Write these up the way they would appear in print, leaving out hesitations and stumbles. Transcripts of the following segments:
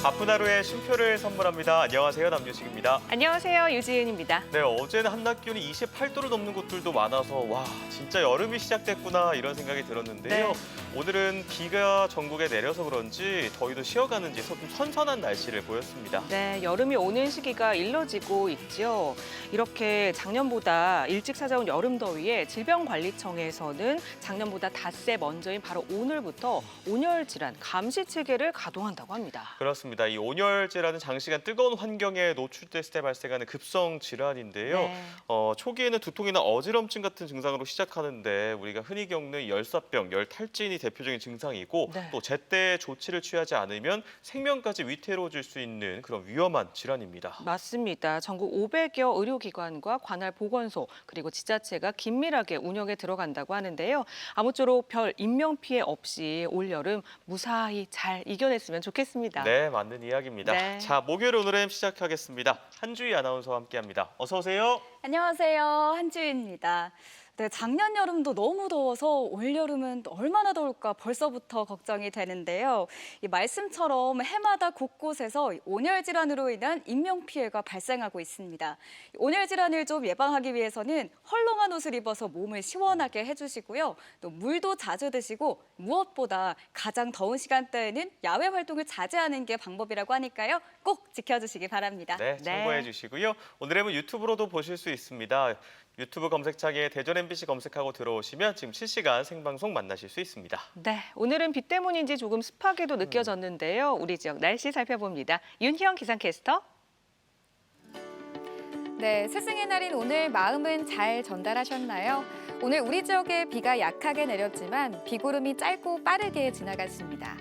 바쁜 하루에 쉼표를 선물합니다. 안녕하세요, 남유식입니다. 안녕하세요, 유지은입니다. 네, 어제는 한낮 기온이 28도를 넘는 곳들도 많아서 와, 진짜 여름이 시작됐구나 이런 생각이 들었는데요. 네. 오늘은 비가 전국에 내려서 그런지 더위도 쉬어가는지 좀 선선한 날씨를 보였습니다. 네, 여름이 오는 시기가 일러지고 있죠. 이렇게 작년보다 일찍 찾아온 여름 더위에 질병관리청에서는 작년보다 닷새 먼저인 바로 오늘부터 온열 질환 감시 체계를 가동한다고 합니다. 그렇습니다. 이 온열제라는 장시간 뜨거운 환경에 노출됐을 때 발생하는 급성 질환인데요. 네. 초기에는 두통이나 어지럼증 같은 증상으로 시작하는데 우리가 흔히 겪는 열사병, 열탈진이 대표적인 증상이고 네. 또 제때 조치를 취하지 않으면 생명까지 위태로워질 수 있는 그런 위험한 질환입니다. 맞습니다. 전국 500여 의료기관과 관할 보건소 그리고 지자체가 긴밀하게 운영에 들어간다고 하는데요. 아무쪼록 별 인명 피해 없이 올여름 무사히 잘 이겨냈으면 좋겠습니다. 네, 맞는 이야기입니다. 네. 자, 목요일 오늘은 시작하겠습니다. 한주희 아나운서와 함께합니다. 어서 오세요. 안녕하세요. 한주희입니다. 네, 작년 여름도 너무 더워서 올여름은 또 얼마나 더울까 벌써부터 걱정이 되는데요. 이 말씀처럼 해마다 곳곳에서 온열 질환으로 인한 인명 피해가 발생하고 있습니다. 온열 질환을 좀 예방하기 위해서는 헐렁한 옷을 입어서 몸을 시원하게 해주시고요. 또 물도 자주 드시고 무엇보다 가장 더운 시간대에는 야외 활동을 자제하는 게 방법이라고 하니까요. 꼭 지켜주시기 바랍니다. 네, 참고해 주시고요. 오늘 은 유튜브로도 보실 수 있습니다. 유튜브 검색창에 대전 MBC 검색하고 들어오시면 지금 실시간 생방송 만나실 수 있습니다. 네, 오늘은 비 때문인지 조금 습하게도 느껴졌는데요. 우리 지역 날씨 살펴봅니다. 윤희영 기상캐스터. 네, 스승의 날인 오늘 마음은 잘 전달하셨나요? 오늘 우리 지역에 비가 약하게 내렸지만 비구름이 짧고 빠르게 지나갔습니다.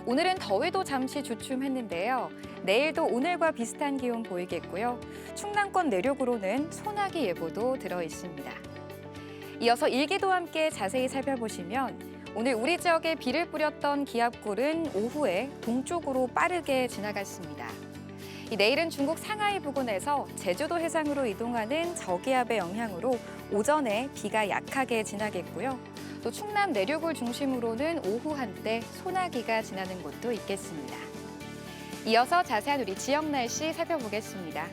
오늘은 더위도 잠시 주춤했는데요. 내일도 오늘과 비슷한 기온 보이겠고요. 충남권 내륙으로는 소나기 예보도 들어 있습니다. 이어서 일기도 함께 자세히 살펴보시면 오늘 우리 지역에 비를 뿌렸던 기압골은 오후에 동쪽으로 빠르게 지나갔습니다. 내일은 중국 상하이 부근에서 제주도 해상으로 이동하는 저기압의 영향으로 오전에 비가 약하게 지나겠고요. 또 충남 내륙을 중심으로는 오후 한때 소나기가 지나는 곳도 있겠습니다. 이어서 자세한 우리 지역 날씨 살펴보겠습니다.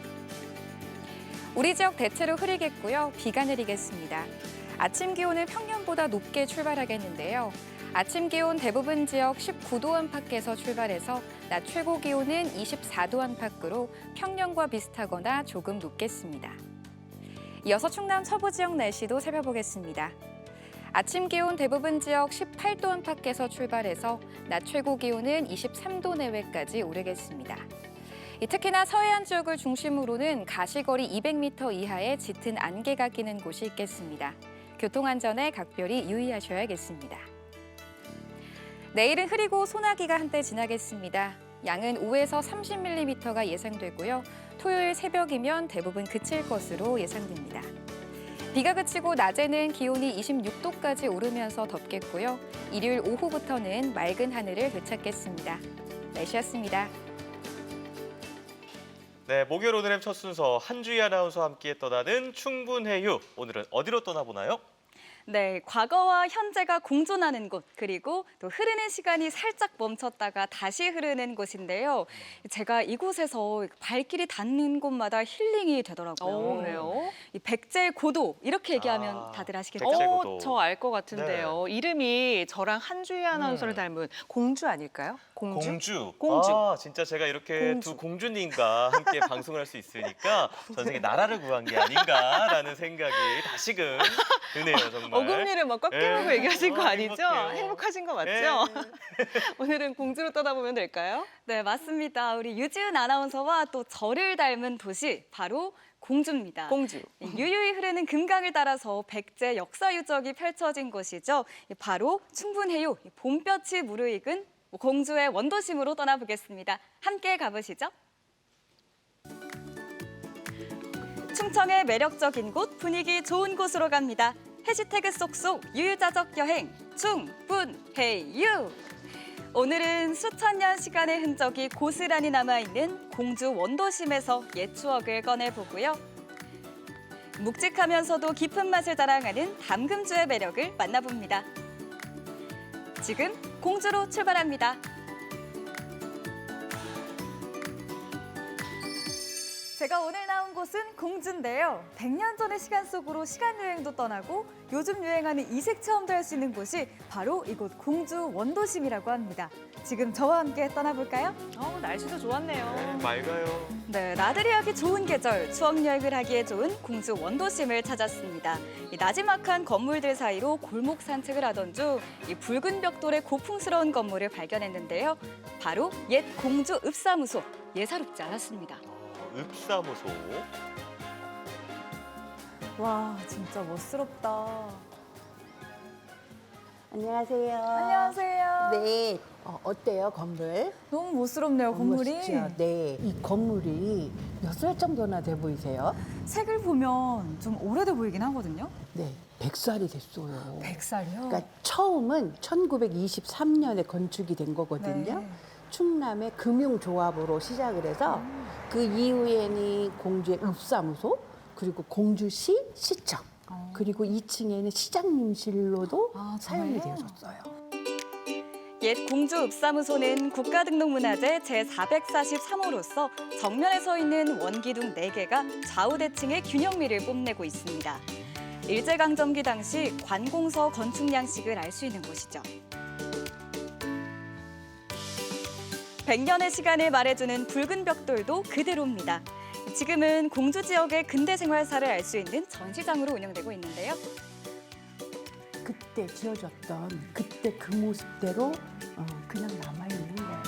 우리 지역 대체로 흐리겠고요. 비가 내리겠습니다. 아침 기온은 평년보다 높게 출발하겠는데요. 아침 기온 대부분 지역 19도 안팎에서 출발해서 낮 최고 기온은 24도 안팎으로 평년과 비슷하거나 조금 높겠습니다. 이어서 충남 서부 지역 날씨도 살펴보겠습니다. 아침 기온 대부분 지역 18도 안팎에서 출발해서 낮 최고 기온은 23도 내외까지 오르겠습니다. 특히나 서해안 지역을 중심으로는 가시거리 200m 이하의 짙은 안개가 끼는 곳이 있겠습니다. 교통안전에 각별히 유의하셔야겠습니다. 내일은 흐리고 소나기가 한때 지나겠습니다. 양은 5에서 30mm가 예상되고요. 토요일 새벽이면 대부분 그칠 것으로 예상됩니다. 비가 그치고 낮에는 기온이 26도까지 오르면서 덥겠고요. 일요일 오후부터는 맑은 하늘을 되찾겠습니다. 날씨였습니다. 네, 목요일 오늘의 첫 순서 한주희 아나운서와 함께 떠나는 충분해유. 오늘은 어디로 떠나보나요? 네, 과거와 현재가 공존하는 곳, 그리고 또 흐르는 시간이 살짝 멈췄다가 다시 흐르는 곳인데요. 제가 이곳에서 발길이 닿는 곳마다 힐링이 되더라고요. 그래요? 이 백제 고도, 이렇게 얘기하면 다들 아시겠죠? 백제 고도. 저 알 것 같은데요. 이름이 저랑 한주희 아나운서를 닮은 공주 아닐까요? 공주? 공주. 아, 진짜 제가 이렇게 공주. 두 공주님과 함께 방송을 할 수 있으니까 전생에 나라를 구한 게 아닌가라는 생각이 다시금 드네요, 정말. 어금니를 막 꽉 깨물고 네. 얘기하신 거 아니죠? 행복해요. 행복하신 거 맞죠? 네. 오늘은 공주로 떠나보면 될까요? 네, 맞습니다. 우리 유지은 아나운서와 또 저를 닮은 도시, 바로 공주입니다. 공주. 유유히 흐르는 금강을 따라서 백제 역사 유적이 펼쳐진 곳이죠. 바로 충분해요. 봄볕이 무르익은 공주의 원도심으로 떠나보겠습니다. 함께 가보시죠. 충청의 매력적인 곳, 분위기 좋은 곳으로 갑니다. 해시태그 쏙쏙 유유자적 여행 충분해유. 오늘은 수천 년 시간의 흔적이 고스란히 남아있는 공주 원도심에서 옛 추억을 꺼내보고요. 묵직하면서도 깊은 맛을 자랑하는 담금주의 매력을 만나봅니다. 지금 공주로 출발합니다. 제가 오늘 나온 곳은 공주인데요. 100년 전의 시간 속으로 시간 여행도 떠나고 요즘 유행하는 이색 체험도 할 수 있는 곳이 바로 이곳 공주 원도심이라고 합니다. 지금 저와 함께 떠나볼까요? 날씨도 좋았네요. 맑아요. 네, 나들이 하기 좋은 계절, 추억 여행을 하기에 좋은 공주 원도심을 찾았습니다. 이 나지막한 건물들 사이로 골목 산책을 하던 중 이 붉은 벽돌의 고풍스러운 건물을 발견했는데요. 바로 옛 공주 읍사무소. 예사롭지 않았습니다. 읍사무소. 와, 진짜 멋스럽다. 안녕하세요. 안녕하세요. 네. 어때요, 건물? 너무 멋스럽네요, 건물이. 멋있죠? 네. 이 건물이 몇 살 정도나 돼 보이세요? 색을 보면 좀 오래돼 보이긴 하거든요. 네. 100살이 됐어요. 100살이요? 그러니까 처음은 1923년에 건축이 된 거거든요. 네. 충남의 금융조합으로 시작을 해서 그 이후에는 공주의 읍사무소, 그리고 공주시 시청, 그리고 2층에는 시장님실로도 아, 사용이 정말요? 되어졌어요. 옛 공주 읍사무소는 국가등록문화재 제443호로서 정면에 서 있는 원기둥 4개가 좌우대칭의 균형미를 뽐내고 있습니다. 일제강점기 당시 관공서 건축 양식을 알 수 있는 곳이죠. 100년의 시간을 말해주는 붉은 벽돌도 그대로입니다. 지금은 공주 지역의 근대 생활사를 알 수 있는 전시장으로 운영되고 있는데요. 그때 지어졌던 그때 그 모습대로 그냥 남아있는 거예요.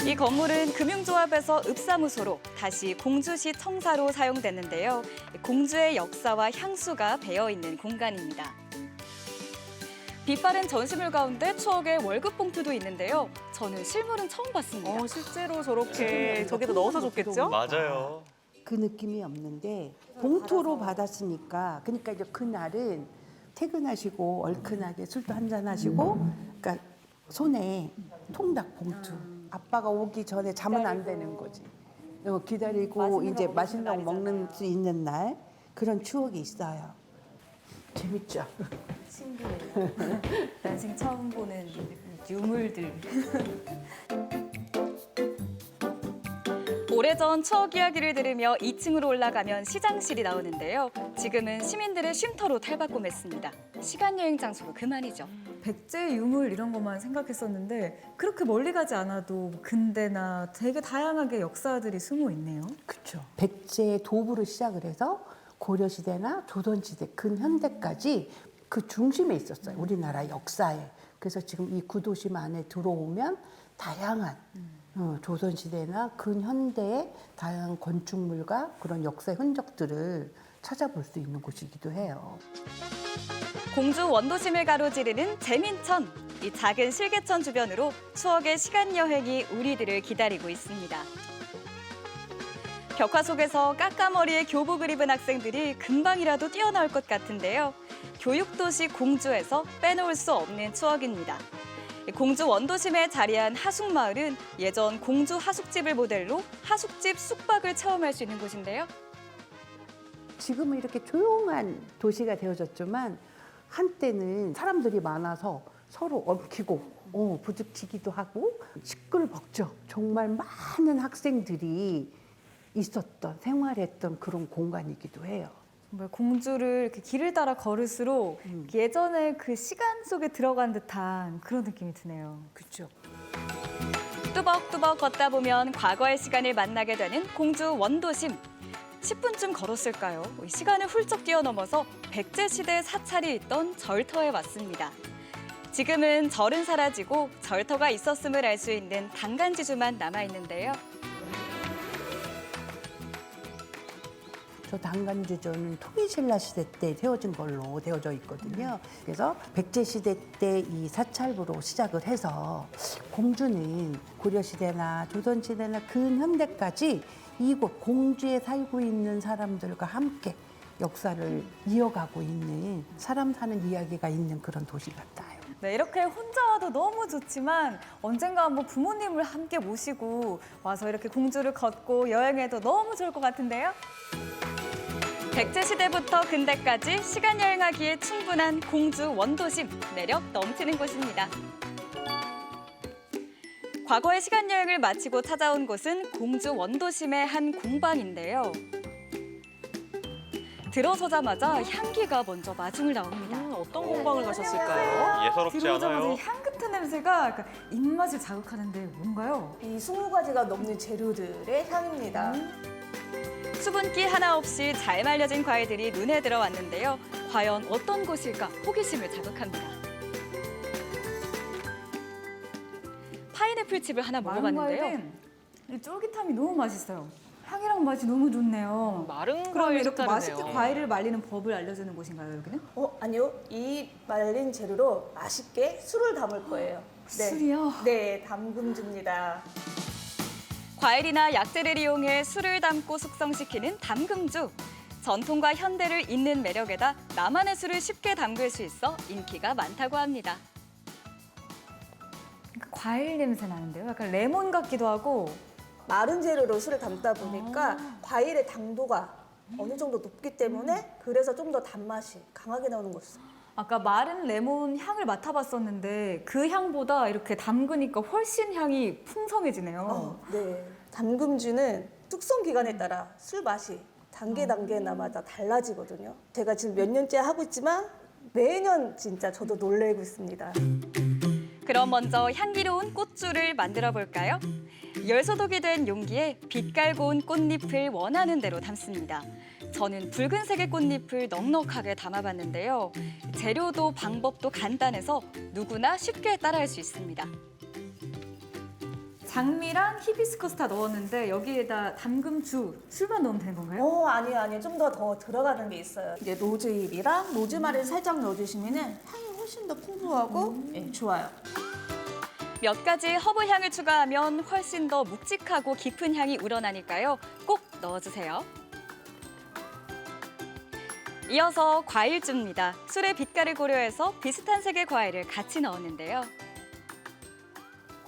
이 건물은 금융조합에서 읍사무소로 다시 공주시 청사로 사용됐는데요. 공주의 역사와 향수가 배어있는 공간입니다. 빛바랜 전시물 가운데 추억의 월급 봉투도 있는데요. 저는 실물은 처음 봤습니다. 실제로 저렇게 저기다 넣어서 줬겠죠? 맞아요. 그 느낌이 없는데 봉투로 받았으니까 그러니까 이제 그날은 퇴근하시고 얼큰하게 술도 한잔 하시고 그러니까 손에 통닭 봉투 아빠가 오기 전에 자면 안 되는 거지. 기다리고 이제 맛있는 거 먹는 수 있는 날 그런 추억이 있어요. 재밌죠? 신기해요. 난생 처음 보는 유물들. 오래전 추억 이야기를 들으며 2층으로 올라가면 시장실이 나오는데요. 지금은 시민들의 쉼터로 탈바꿈했습니다. 시간 여행 장소로 그만이죠. 백제 유물 이런 것만 생각했었는데 그렇게 멀리 가지 않아도 근대나 되게 다양하게 역사들이 숨어 있네요. 그렇죠. 백제 도부로 시작을 해서 고려시대나 조선시대 근현대까지 그 중심에 있었어요. 우리나라 역사에. 그래서 지금 이 구도심 안에 들어오면 다양한 조선시대나 근현대의 다양한 건축물과 그런 역사의 흔적들을 찾아볼 수 있는 곳이기도 해요. 공주 원도심을 가로지르는 재민천. 이 작은 실개천 주변으로 추억의 시간 여행이 우리들을 기다리고 있습니다. 벽화 속에서 까까머리에 교복을 입은 학생들이 금방이라도 뛰어나올 것 같은데요. 교육도시 공주에서 빼놓을 수 없는 추억입니다. 공주 원도심에 자리한 하숙마을은 예전 공주 하숙집을 모델로 하숙집 숙박을 체험할 수 있는 곳인데요. 지금은 이렇게 조용한 도시가 되어졌지만 한때는 사람들이 많아서 서로 엉키고 부딪히기도 하고 시끌벅적 정말 많은 학생들이 있었던 생활했던 그런 공간이기도 해요. 정말 공주를 이렇게 길을 따라 걸을수록 예전에 그 시간 속에 들어간 듯한 그런 느낌이 드네요. 그렇죠. 뚜벅뚜벅 걷다 보면 과거의 시간을 만나게 되는 공주 원도심. 10분쯤 걸었을까요? 시간을 훌쩍 뛰어넘어서 백제시대 사찰이 있던 절터에 왔습니다. 지금은 절은 사라지고 절터가 있었음을 알 수 있는 당간지주만 남아있는데요. 저 당간지조는 통일신라 시대 때 세워진 걸로 되어져 있거든요. 그래서 백제 시대 때 이 사찰부로 시작을 해서 공주는 고려 시대나 조선 시대나 근현대까지 이곳 공주에 살고 있는 사람들과 함께 역사를 이어가고 있는 사람 사는 이야기가 있는 그런 도시 같아요. 네, 이렇게 혼자 와도 너무 좋지만 언젠가 한번 부모님을 함께 모시고 와서 이렇게 공주를 걷고 여행해도 너무 좋을 것 같은데요. 백제시대부터 근대까지 시간 여행하기에 충분한 공주 원도심, 매력 넘치는 곳입니다. 과거의 시간 여행을 마치고 찾아온 곳은 공주 원도심의 한 공방인데요. 들어서자마자 향기가 먼저 마중을 나옵니다. 어떤 공방을 가셨을까요? 예사롭지 들어오자마자 않아요. 이 향긋한 냄새가 약간 입맛을 자극하는데 뭔가요? 이 20가지가 넘는 재료들의 향입니다. 수분기 하나 없이 잘 말려진 과일들이 눈에 들어왔는데요. 과연 어떤 곳일까 호기심을 자극합니다. 파인애플 칩을 하나 먹어봤는데요. 마른 이 쫄깃함이 너무 맛있어요. 향이랑 맛이 너무 좋네요. 마른 그럼 과일 이렇게 색다르네요. 맛있게 과일을 말리는 법을 알려주는 곳인가요, 여기는? 아니요. 이 말린 재료로 맛있게 술을 담을 거예요. 네. 술이요? 네, 담금주입니다. 과일이나 약재를 이용해 술을 담고 숙성시키는 담금주. 전통과 현대를 잇는 매력에다 나만의 술을 쉽게 담글 수 있어 인기가 많다고 합니다. 그러니까 과일 냄새 나는데요. 약간 레몬 같기도 하고. 마른 재료로 술을 담다 보니까 과일의 당도가 어느 정도 높기 때문에 그래서 좀 더 단맛이 강하게 나오는 것이죠. 아까 마른 레몬 향을 맡아봤었는데 그 향보다 이렇게 담그니까 훨씬 향이 풍성해지네요. 네. 담금주는 숙성 기간에 따라 술 맛이 단계나마다 달라지거든요. 제가 지금 몇 년째 하고 있지만 매년 진짜 저도 놀래고 있습니다. 그럼 먼저 향기로운 꽃주를 만들어 볼까요? 열소독이 된 용기에 빛깔 고운 꽃잎을 원하는 대로 담습니다. 저는 붉은색의 꽃잎을 넉넉하게 담아봤는데요. 재료도 방법도 간단해서 누구나 쉽게 따라할 수 있습니다. 장미랑 히비스커스 다 넣었는데 여기에다 담금주, 술만 넣으면 되는 건가요? 아니요. 좀 더 들어가는 게 있어요. 이제 로즈잎이랑 로즈마리를 살짝 넣어주시면 향이 훨씬 더 풍부하고 좋아요. 몇 가지 허브 향을 추가하면 훨씬 더 묵직하고 깊은 향이 우러나니까요. 꼭 넣어주세요. 이어서 과일주입니다. 술의 빛깔을 고려해서 비슷한 색의 과일을 같이 넣었는데요.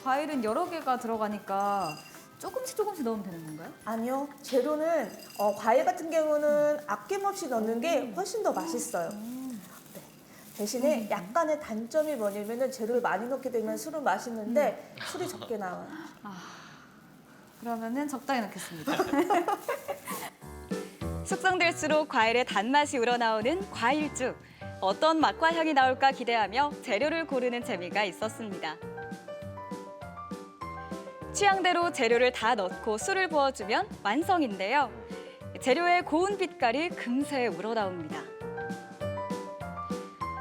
과일은 여러 개가 들어가니까 조금씩 넣으면 되는 건가요? 아니요. 재료는 과일 같은 경우는 아낌없이 넣는 게 훨씬 더 맛있어요. 네. 대신에 약간의 단점이 뭐냐면은 재료를 많이 넣게 되면 술은 맛있는데 술이 적게 나와요. 그러면은 적당히 넣겠습니다. 숙성될수록 과일의 단맛이 우러나오는 과일주. 어떤 맛과 향이 나올까 기대하며 재료를 고르는 재미가 있었습니다. 취향대로 재료를 다 넣고 술을 부어주면 완성인데요. 재료의 고운 빛깔이 금세 우러나옵니다.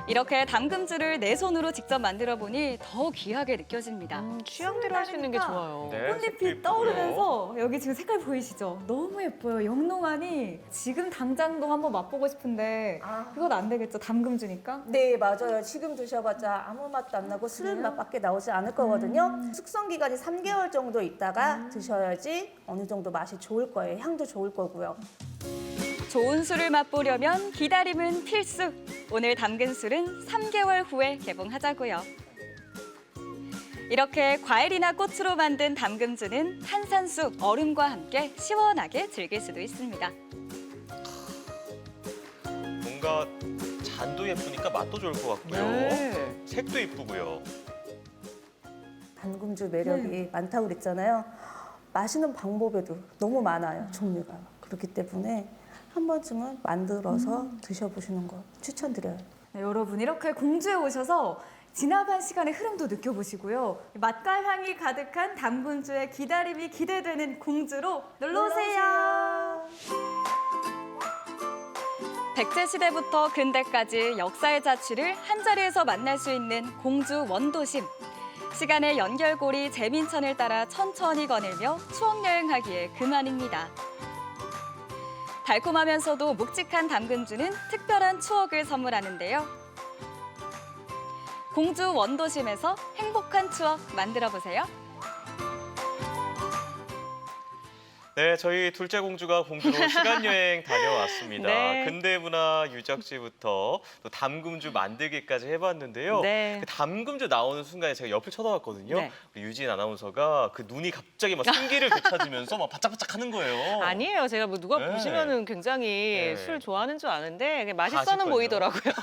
이렇게 담금주를 내 손으로 직접 만들어 보니 더 귀하게 느껴집니다. 취향대로 할 수 있는 게 좋아요. 네, 색도 꽃잎이 이쁘고요. 떠오르면서 여기 지금 색깔 보이시죠? 너무 예뻐요. 영롱하니 지금 당장도 한번 맛보고 싶은데 그건 안 되겠죠? 담금주니까? 네, 맞아요. 지금 드셔봤자 아무 맛도 안 나고 술 맛밖에 나오지 않을 거거든요. 숙성 기간이 3개월 정도 있다가 드셔야지 어느 정도 맛이 좋을 거예요. 향도 좋을 거고요. 좋은 술을 맛보려면 기다림은 필수. 오늘 담근 술은 3개월 후에 개봉하자고요. 이렇게 과일이나 꽃으로 만든 담금주는 탄산수, 얼음과 함께 시원하게 즐길 수도 있습니다. 뭔가 잔도 예쁘니까 맛도 좋을 것 같고요. 네. 색도 이쁘고요. 담금주 매력이 많다고 그랬잖아요. 마시는 방법에도 너무 많아요. 종류가. 그렇기 때문에 한 번쯤은 만들어서 드셔보시는 거 추천드려요. 네, 여러분 이렇게 공주에 오셔서 지나간 시간의 흐름도 느껴보시고요. 맛과 향이 가득한 담금주의 기다림이 기대되는 공주로 놀러오세요. 백제 시대부터 근대까지 역사의 자취를 한자리에서 만날 수 있는 공주 원도심. 시간의 연결고리 재민천을 따라 천천히 거닐며 추억 여행하기에 그만입니다. 달콤하면서도 묵직한 담금주는 특별한 추억을 선물하는데요. 공주 원도심에서 행복한 추억 만들어 보세요. 네, 저희 둘째 공주가 공주로 시간 여행 다녀왔습니다. 네. 근대문화 유적지부터 또 담금주 만들기까지 해봤는데요. 네. 그 담금주 나오는 순간에 제가 옆을 쳐다봤거든요. 네. 우리 유진 아나운서가 그 눈이 갑자기 막 생기를 되찾으면서 막 바짝바짝 하는 거예요. 아니에요. 제가 뭐 누가 네. 보시면은 굉장히 네. 술 좋아하는 줄 아는데 그냥 아실 맛있어는 거예요. 보이더라고요.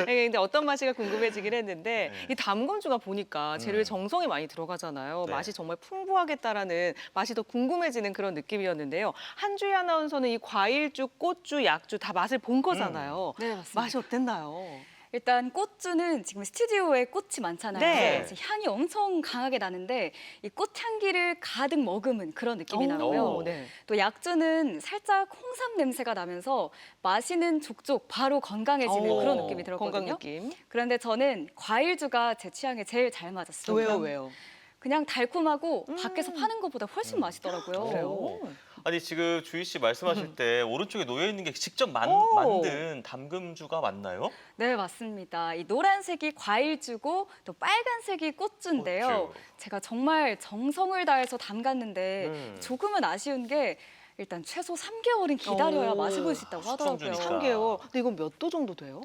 근데 어떤 맛이가 궁금해지긴 했는데 네. 이 담금주가 보니까 재료에 정성이 많이 들어가잖아요. 네. 맛이 정말 풍부하겠다라는 맛이 더 궁금해지는 그런 느낌이었는데요. 한주희 아나운서는 이 과일주, 꽃주, 약주 다 맛을 본 거잖아요. 네, 맞습니다. 맛이 어땠나요? 일단 꽃주는 지금 스튜디오에 꽃이 많잖아요. 네. 그래서 향이 엄청 강하게 나는데 이 꽃향기를 가득 머금은 그런 느낌이 나고요. 오. 네. 또 약주는 살짝 홍삼 냄새가 나면서 마시는 족족 바로 건강해지는 오, 그런 느낌이 건강 들었거든요. 느낌. 그런데 저는 과일주가 제 취향에 제일 잘 맞았어요. 왜요? 그냥 달콤하고 밖에서 파는 것보다 훨씬 맛있더라고요. 그래요? 아니 지금 주희 씨 말씀하실 때 오른쪽에 놓여 있는 게 직접 오. 만든 담금주가 맞나요? 네, 맞습니다. 이 노란색이 과일주고 또 빨간색이 꽃주인데요. 꽃주. 제가 정말 정성을 다해서 담갔는데 조금은 아쉬운 게 일단 최소 3개월은 기다려야 오. 맛을 볼 수 있다고 하더라고요. 숙성주니까. 3개월. 근데 이건 몇 도 정도 돼요?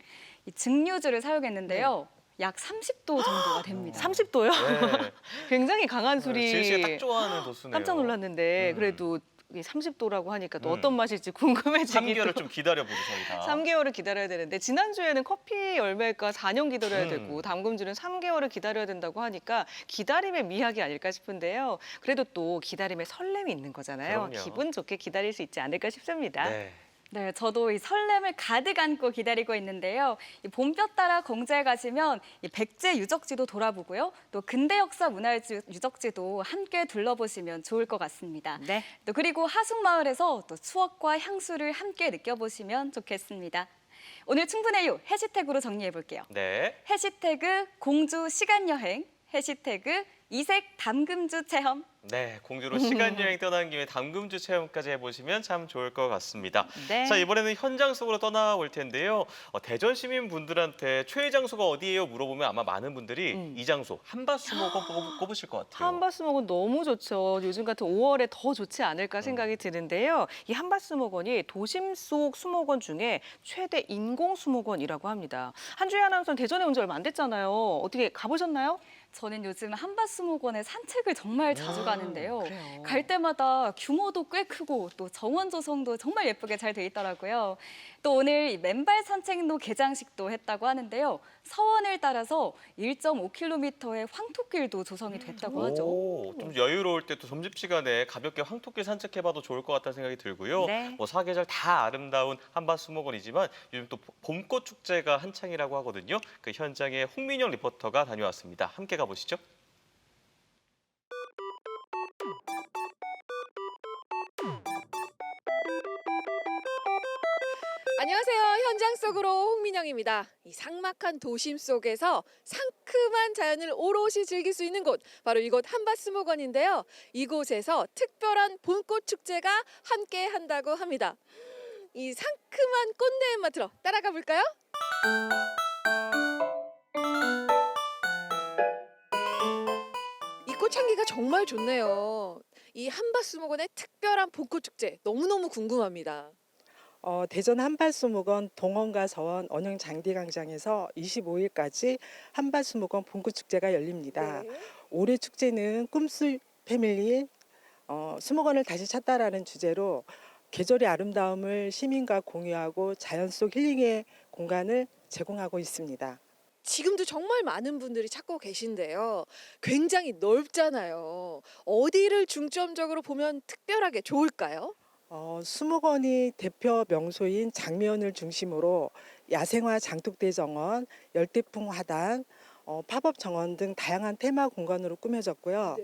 이 증류주를 사용했는데요. 약 30도 정도가 됩니다. 30도요? 네. 굉장히 강한 술이 지은 씨가 딱 좋아하는 도수네요. 깜짝 놀랐는데 음. 그래도 이게 30도라고 하니까 또 어떤 맛일지 궁금해지기도 3개월을 좀 기다려보죠 저희가. 3개월을 기다려야 되는데 지난주에는 커피 열매가 4년 기다려야 되고 음. 담금주는 3개월을 기다려야 된다고 하니까 기다림의 미학이 아닐까 싶은데요. 그래도 또 기다림의 설렘이 있는 거잖아요. 그럼요. 기분 좋게 기다릴 수 있지 않을까 싶습니다. 네. 네, 저도 이 설렘을 가득 안고 기다리고 있는데요. 이 봄볕 따라 공주에 가시면 이 백제 유적지도 돌아보고요. 또 근대 역사 문화 유적지도 함께 둘러보시면 좋을 것 같습니다. 네. 또 그리고 하숙마을에서 또 추억과 향수를 함께 느껴보시면 좋겠습니다. 오늘 충분해요 해시태그로 정리해 볼게요. 네. 해시태그 공주 시간여행, 해시태그 이색 담금주 체험. 네, 공주로 시간 여행 떠난 김에 담금주 체험까지 해보시면 참 좋을 것 같습니다. 네. 자, 이번에는 현장 속으로 떠나볼 텐데요. 대전 시민분들한테 최애 장소가 어디예요? 물어보면 아마 많은 분들이 이 장소 한밭수목원 꼽으실 것 같아요. 한밭수목원 너무 좋죠. 요즘 같은 5월에 더 좋지 않을까 생각이 드는데요. 이 한밭수목원이 도심 속 수목원 중에 최대 인공 수목원이라고 합니다. 한주희 아나운서는 대전에 온 지 얼마 안 됐잖아요. 어떻게 가보셨나요? 저는 요즘 한밭수목원에 산책을 정말 자주 가는데요. 그래요. 갈 때마다 규모도 꽤 크고 또 정원 조성도 정말 예쁘게 잘 돼 있더라고요. 또 오늘 이 맨발 산책로 개장식도 했다고 하는데요. 서원을 따라서 1.5km의 황토길도 조성이 됐다고 하죠. 오, 좀 여유로울 때 또 점심시간에 가볍게 황토길 산책해봐도 좋을 것 같다는 생각이 들고요. 네. 뭐 사계절 다 아름다운 한밭수목원이지만 요즘 또 봄꽃 축제가 한창이라고 하거든요. 그 현장에 홍민영 리포터가 다녀왔습니다. 함께 가보시죠. 안녕하세요. 현장 속으로 홍민영입니다. 이 삭막한 도심 속에서 상큼한 자연을 오롯이 즐길 수 있는 곳, 바로 이곳 한밭수목원인데요. 이곳에서 특별한 봄꽃 축제가 함께 한다고 합니다. 이 상큼한 꽃내음 맡으러 따라가 볼까요? 이 꽃향기가 정말 좋네요. 이 한밭수목원의 특별한 봄꽃 축제 너무너무 궁금합니다. 대전 한밭수목원 동원과 서원 언영 장대광장에서 25일까지 한밭수목원 봄꽃축제가 열립니다. 네. 올해 축제는 꿈술 패밀리 수목원을 다시 찾다라는 주제로 계절의 아름다움을 시민과 공유하고 자연 속 힐링의 공간을 제공하고 있습니다. 지금도 정말 많은 분들이 찾고 계신데요. 굉장히 넓잖아요. 어디를 중점적으로 보면 특별하게 좋을까요? 수목원이 대표 명소인 장미원을 중심으로 야생화 장독대 정원, 열대풍 화단, 팝업 정원 등 다양한 테마 공간으로 꾸며졌고요.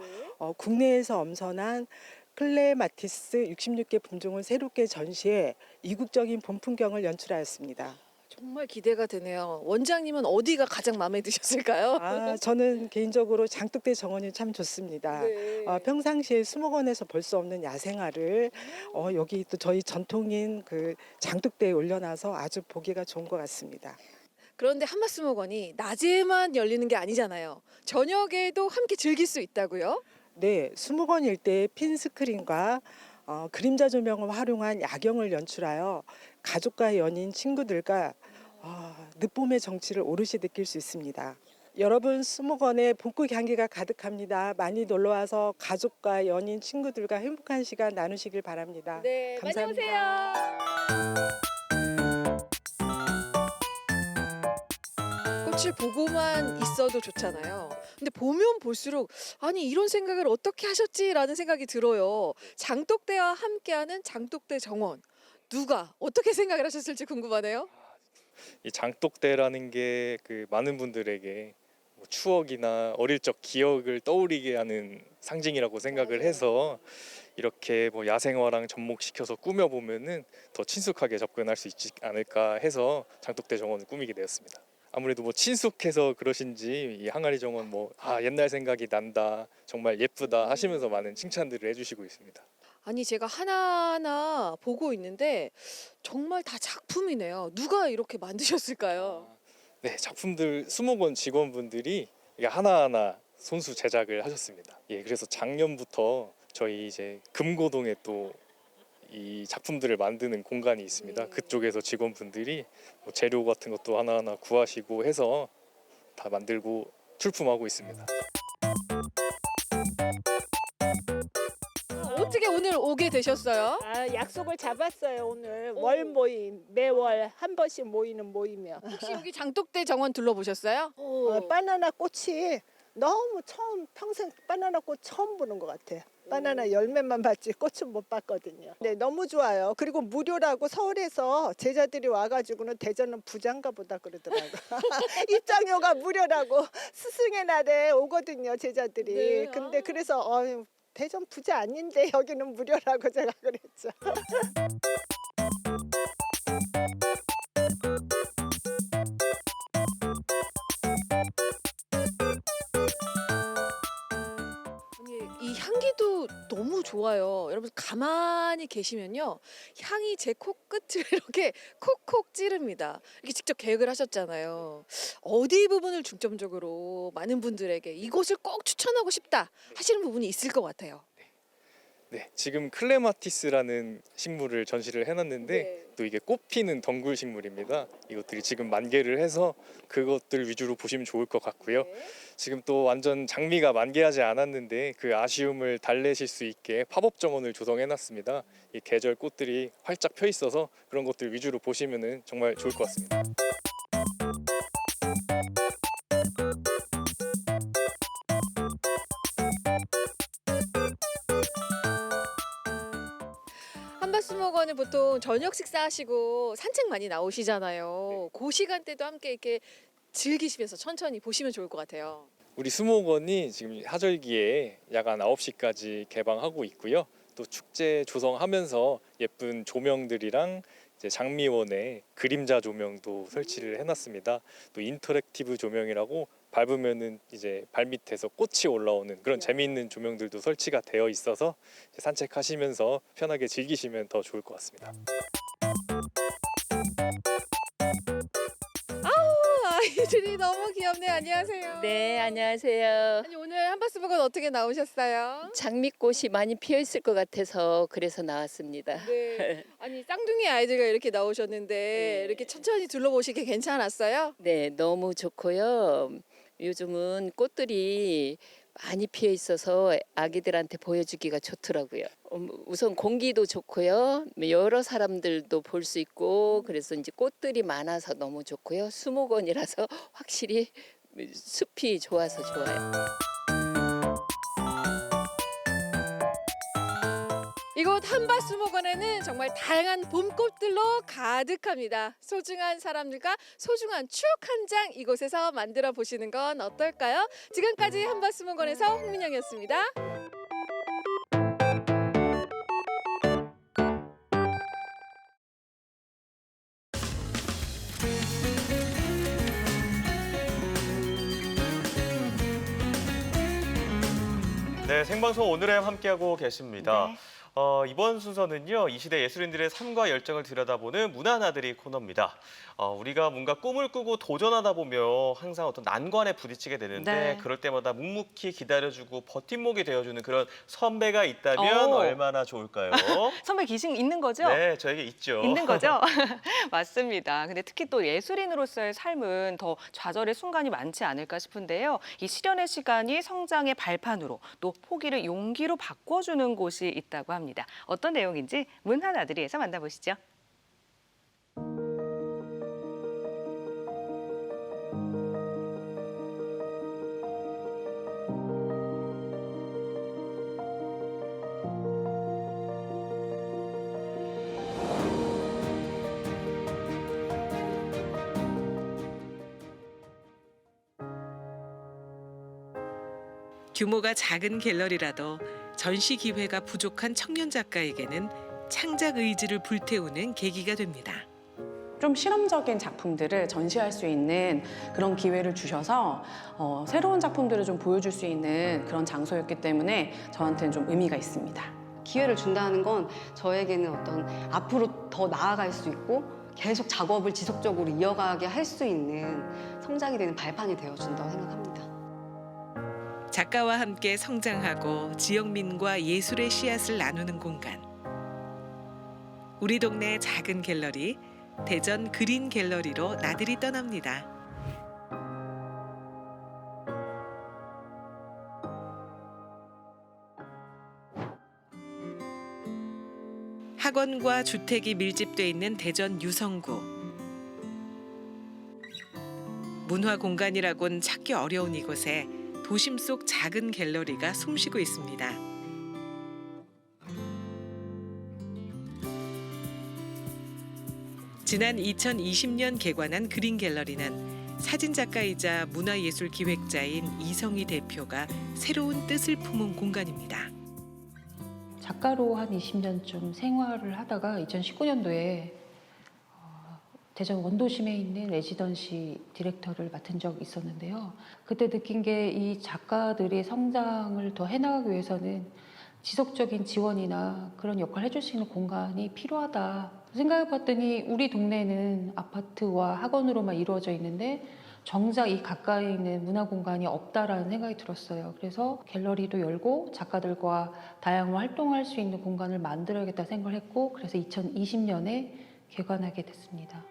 국내에서 엄선한 클레마티스 66개 품종을 새롭게 전시해 이국적인 봄 풍경을 연출하였습니다. 정말 기대가 되네요. 원장님은 어디가 가장 마음에 드셨을까요? 저는 개인적으로 장독대 정원이 참 좋습니다. 네. 평상시에 수목원에서 볼 수 없는 야생화를 여기 또 저희 전통인 그 장독대에 올려놔서 아주 보기가 좋은 것 같습니다. 그런데 한밭수목원이 낮에만 열리는 게 아니잖아요. 저녁에도 함께 즐길 수 있다고요? 네, 수목원 일대의 핀 스크린과 그림자 조명을 활용한 야경을 연출하여 가족과 연인, 친구들과 늦봄의 정취를 오롯이 느낄 수 있습니다. 여러분 수목원에 봄꽃 향기가 가득합니다. 많이 놀러와서 가족과 연인, 친구들과 행복한 시간 나누시길 바랍니다. 네, 감사합니다. 많이 오세요. 꽃을 보고만 있어도 좋잖아요. 근데 보면 볼수록 아니 이런 생각을 어떻게 하셨지라는 생각이 들어요. 장독대와 함께하는 장독대 정원. 누가 어떻게 생각을 하셨을지 궁금하네요. 이 장독대라는 게 그 많은 분들에게 뭐 추억이나 어릴 적 기억을 떠올리게 하는 상징이라고 생각을 해서 이렇게 뭐 야생화랑 접목시켜서 꾸며보면은 더 친숙하게 접근할 수 있지 않을까 해서 장독대 정원을 꾸미게 되었습니다. 아무래도 뭐 친숙해서 그러신지 이 항아리 정원 옛날 생각이 난다, 정말 예쁘다 하시면서 많은 칭찬들을 해주시고 있습니다. 아니 제가 하나하나 보고 있는데 정말 다 작품이네요. 누가 이렇게 만드셨을까요? 네, 작품들 수목원 직원분들이 이게 하나하나 손수 제작을 하셨습니다. 예, 그래서 작년부터 저희 이제 금고동에 또 이 작품들을 만드는 공간이 있습니다. 그쪽에서 직원분들이 뭐 재료 같은 것도 하나하나 구하시고 해서 다 만들고 출품하고 있습니다. 어떻게 오늘 오게 되셨어요? 약속을 잡았어요. 오늘 월 모임, 매월 한 번씩 모이는 모임이요. 혹시 여기 장독대 정원 둘러보셨어요? 바나나 꽃이 너무 평생 바나나 꽃 처음 보는 것 같아요. 바나나 열매만 봤지 꽃은 못 봤거든요. 네, 너무 좋아요. 그리고 무료라고 서울에서 제자들이 와가지고는 대전은 부자인가 보다 그러더라고요. 입장료가 무료라고 스승의 날에 오거든요, 제자들이. 네, 근데 그래서 대전 부자 아닌데 여기는 무료라고 제가 그랬죠. 이 향기도 너무 좋아요. 여러분 가만히 계시면요. 향이 제 코끝을 이렇게 콕콕 찌릅니다. 이렇게 직접 계획을 하셨잖아요. 어디 부분을 중점적으로 많은 분들에게 이곳을 꼭 추천하고 싶다 하시는 부분이 있을 것 같아요. 네, 지금 클레마티스라는 식물을 전시를 해놨는데 또 이게 꽃피는 덩굴 식물입니다. 이것들이 지금 만개를 해서 그것들 위주로 보시면 좋을 것 같고요. 지금 또 완전 장미가 만개하지 않았는데 그 아쉬움을 달래실 수 있게 팝업 정원을 조성해놨습니다. 이 계절 꽃들이 활짝 펴 있어서 그런 것들 위주로 보시면 정말 좋을 것 같습니다. 한밭수목원은 보통 저녁 식사하시고 산책 많이 나오시잖아요. 그 시간대도 함께 이렇게 즐기시면서 천천히 보시면 좋을 것 같아요. 우리 수목원이 지금 하절기에 야간 9시까지 개방하고 있고요. 또 축제 조성하면서 예쁜 조명들이랑 이제 장미원에 그림자 조명도 설치를 해놨습니다. 또 인터랙티브 조명이라고 밟으면은 이제 발밑에서 꽃이 올라오는 그런 재미있는 조명들도 설치가 되어 있어서 산책하시면서 편하게 즐기시면 더 좋을 것 같습니다. 아이들이 너무 귀엽네요. 안녕하세요. 네, 안녕하세요. 아니 오늘 한밭수목원 어떻게 나오셨어요? 장미꽃이 많이 피어 있을 것 같아서 그래서 나왔습니다. 네. 아니 쌍둥이 아이들과 이렇게 나오셨는데 이렇게 천천히 둘러보시기 괜찮았어요? 네, 너무 좋고요. 요즘은 꽃들이 많이 피어 있어서 아기들한테 보여주기가 좋더라고요. 우선 공기도 좋고요. 여러 사람들도 볼 수 있고 그래서 이제 꽃들이 많아서 너무 좋고요. 수목원이라서 확실히 숲이 좋아서 좋아요. 이곳 한밭수목원에는 정말 다양한 봄꽃들로 가득합니다. 소중한 사람들과 소중한 추억 한 장 이곳에서 만들어 보시는 건 어떨까요? 지금까지 한밭수목원에서 홍민영이었습니다. 네, 생방송 오늘에 함께하고 계십니다. 이번 순서는요, 이 시대 예술인들의 삶과 열정을 들여다보는 문화나들이 코너입니다. 우리가 뭔가 꿈을 꾸고 도전하다 보면 항상 어떤 난관에 부딪히게 되는데 네. 그럴 때마다 묵묵히 기다려주고 버팀목이 되어주는 그런 선배가 있다면 오. 얼마나 좋을까요? 선배 기신 있는 거죠? 네, 저에게 있죠. 있는 거죠? 맞습니다. 근데 특히 또 예술인으로서의 삶은 더 좌절의 순간이 많지 않을까 싶은데요. 이 시련의 시간이 성장의 발판으로 또 포기를 용기로 바꿔주는 곳이 있다고 합니다. 어떤 내용인지 문화나들이에서 만나보시죠. 규모가 작은 갤러리라도 전시 기회가 부족한 청년 작가에게는 창작 의지를 불태우는 계기가 됩니다. 좀 실험적인 작품들을 전시할 수 있는 그런 기회를 주셔서 새로운 작품들을 좀 보여줄 수 있는 그런 장소였기 때문에 저한테는 좀 의미가 있습니다. 기회를 준다는 건 저에게는 어떤 앞으로 더 나아갈 수 있고 계속 작업을 지속적으로 이어가게 할 수 있는 성장이 되는 발판이 되어준다고 생각합니다. 작가와 함께 성장하고 지역민과 예술의 씨앗을 나누는 공간. 우리 동네 작은 갤러리, 대전 그린 갤러리로 나들이 떠납니다. 학원과 주택이 밀집돼 있는 대전 유성구. 문화 공간이라곤 찾기 어려운 이곳에 도심 속 작은 갤러리가 숨쉬고 있습니다. 지난 2020년 개관한 그린 갤러리는 사진작가이자 문화예술 기획자인 이성희 대표가 새로운 뜻을 품은 공간입니다. 작가로 한 20년쯤 생활을 하다가 2019년도에 대전 원도심에 있는 레지던시 디렉터를 맡은 적이 있었는데요. 그때 느낀 게 이 작가들의 성장을 더 해나가기 위해서는 지속적인 지원이나 그런 역할을 해줄 수 있는 공간이 필요하다 생각해 봤더니 우리 동네는 아파트와 학원으로만 이루어져 있는데 정작 이 가까이 있는 문화공간이 없다라는 생각이 들었어요. 그래서 갤러리도 열고 작가들과 다양한 활동할 수 있는 공간을 만들어야겠다 생각을 했고 그래서 2020년에 개관하게 됐습니다.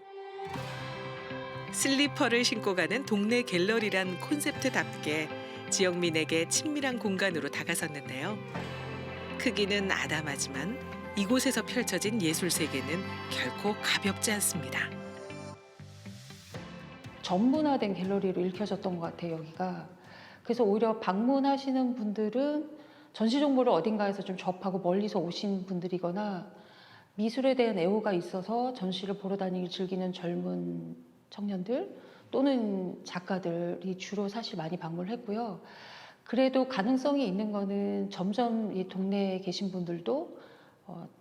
슬리퍼를 신고 가는 동네 갤러리란 콘셉트답게 지역민에게 친밀한 공간으로 다가섰는데요. 크기는 아담하지만 이곳에서 펼쳐진 예술 세계는 결코 가볍지 않습니다. 전문화된 갤러리로 읽혀졌던 것 같아요, 여기가. 그래서 오히려 방문하시는 분들은 전시 정보를 어딘가에서 좀 접하고 멀리서 오신 분들이거나 미술에 대한 애호가 있어서 전시를 보러 다니기 즐기는 젊은 청년들 또는 작가들이 주로 사실 많이 방문을 했고요. 그래도 가능성이 있는 거는 점점 이 동네에 계신 분들도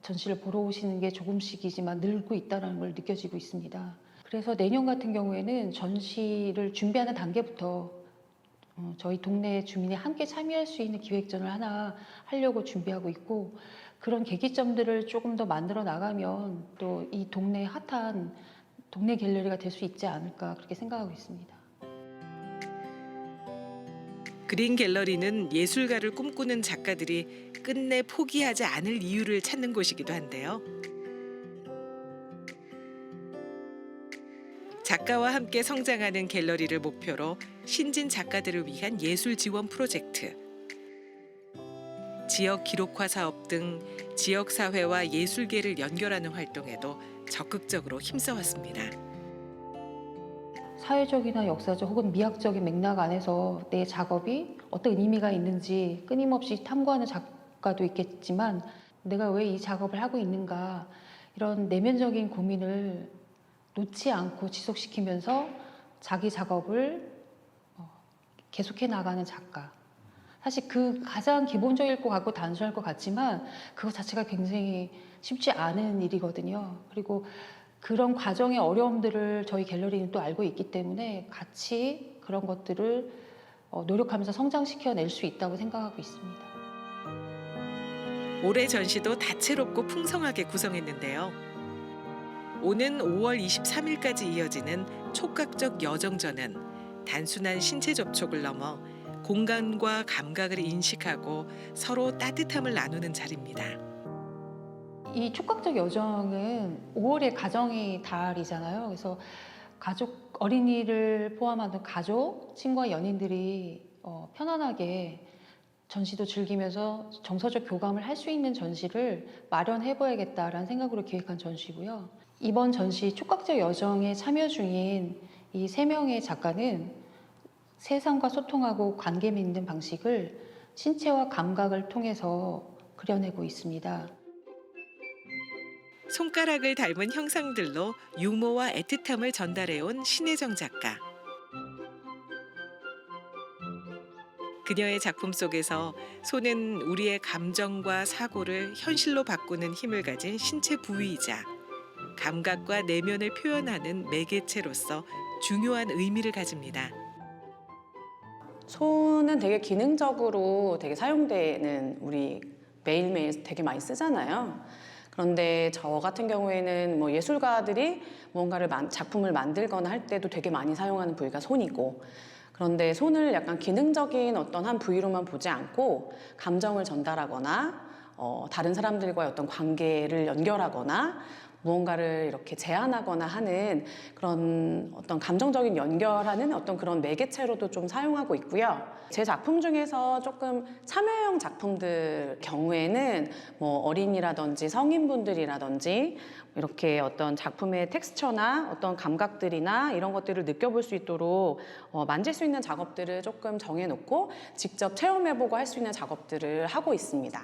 전시를 보러 오시는 게 조금씩이지만 늘고 있다는 걸 느껴지고 있습니다. 그래서 내년 같은 경우에는 전시를 준비하는 단계부터 저희 동네 주민이 함께 참여할 수 있는 기획전을 하나 하려고 준비하고 있고 그런 계기점들을 조금 더 만들어 나가면 또 이 동네의 핫한 동네 갤러리가 될 수 있지 않을까 그렇게 생각하고 있습니다. 그린 갤러리는 예술가를 꿈꾸는 작가들이 끝내 포기하지 않을 이유를 찾는 곳이기도 한데요. 작가와 함께 성장하는 갤러리를 목표로 신진 작가들을 위한 예술 지원 프로젝트, 지역 기록화 사업 등 지역 사회와 예술계를 연결하는 활동에도 적극적으로 힘써왔습니다. 사회적이나 역사적 혹은 미학적인 맥락 안에서 내 작업이 어떤 의미가 있는지 끊임없이 탐구하는 작가도 있겠지만 내가 왜 이 작업을 하고 있는가 이런 내면적인 고민을 놓지 않고 지속시키면서 자기 작업을 계속해 나가는 작가. 사실 그 가장 기본적일 것 같고 단순할 것 같지만 그것 자체가 굉장히 쉽지 않은 일이거든요. 그리고 그런 과정의 어려움들을 저희 갤러리는 또 알고 있기 때문에 같이 그런 것들을 노력하면서 성장시켜낼 수 있다고 생각하고 있습니다. 올해 전시도 다채롭고 풍성하게 구성했는데요. 오는 5월 23일까지 이어지는 촉각적 여정전은 단순한 신체 접촉을 넘어 공간과 감각을 인식하고 서로 따뜻함을 나누는 자리입니다. 이 촉각적 여정은 5월의 가정의 달이잖아요. 그래서 가족, 어린이를 포함한 가족, 친구와 연인들이 편안하게 전시도 즐기면서 정서적 교감을 할 수 있는 전시를 마련해봐야겠다라는 생각으로 기획한 전시고요. 이번 전시 촉각적 여정에 참여 중인 이 3명의 작가는 세상과 소통하고 관계 맺는 방식을 신체와 감각을 통해서 그려내고 있습니다. 손가락을 닮은 형상들로 유머와 애틋함을 전달해온 신혜정 작가. 그녀의 작품 속에서 손은 우리의 감정과 사고를 현실로 바꾸는 힘을 가진 신체 부위이자 감각과 내면을 표현하는 매개체로서 중요한 의미를 가집니다. 손은 되게 기능적으로 되게 사용되는, 우리 매일매일 되게 많이 쓰잖아요. 그런데 저 같은 경우에는 뭐 예술가들이 뭔가를 작품을 만들거나 할 때도 되게 많이 사용하는 부위가 손이고, 그런데 손을 약간 기능적인 어떤 한 부위로만 보지 않고 감정을 전달하거나 다른 사람들과의 어떤 관계를 연결하거나 무언가를 이렇게 제안하거나 하는 그런 어떤 감정적인 연결하는 어떤 그런 매개체로도 좀 사용하고 있고요. 제 작품 중에서 조금 참여형 작품들 경우에는 뭐 어린이라든지 성인분들이라든지 이렇게 어떤 작품의 텍스처나 어떤 감각들이나 이런 것들을 느껴볼 수 있도록 만질 수 있는 작업들을 조금 정해놓고 직접 체험해보고 할 수 있는 작업들을 하고 있습니다.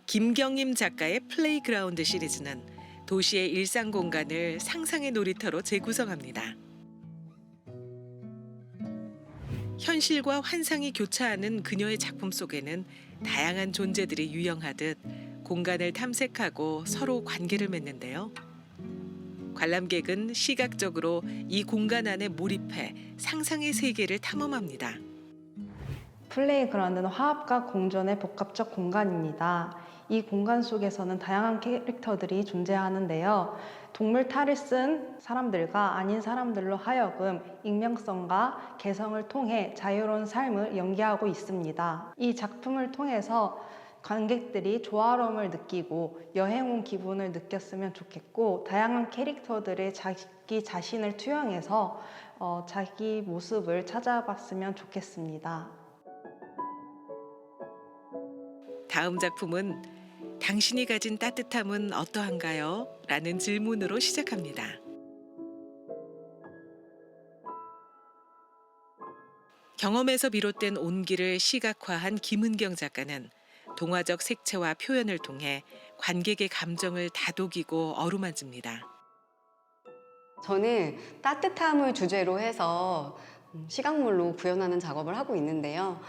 김경임 작가의 플레이그라운드 시리즈는 도시의 일상 공간을 상상의 놀이터로 재구성합니다. 현실과 환상이 교차하는 그녀의 작품 속에는 다양한 존재들이 유영하듯 공간을 탐색하고 서로 관계를 맺는데요. 관람객은 시각적으로 이 공간 안에 몰입해 상상의 세계를 탐험합니다. 플레이그라운드는 화합과 공존의 복합적 공간입니다. 이 공간 속에서는 다양한 캐릭터들이 존재하는데요. 동물 탈을 쓴 사람들과 아닌 사람들로 하여금 익명성과 개성을 통해 자유로운 삶을 연기하고 있습니다. 이 작품을 통해서 관객들이 조화로움을 느끼고 여행 온 기분을 느꼈으면 좋겠고, 다양한 캐릭터들의 자기 자신을 투영해서 자기 모습을 찾아봤으면 좋겠습니다. 다음 작품은 당신이 가진 따뜻함은 어떠한가요? 라는 질문으로 시작합니다. 경험에서 비롯된 온기를 시각화한 김은경 작가는 동화적 색채와 표현을 통해 관객의 감정을 다독이고 어루만집니다. 저는 따뜻함을 주제로 해서 시각물로 구현하는 작업을 하고 있는데요.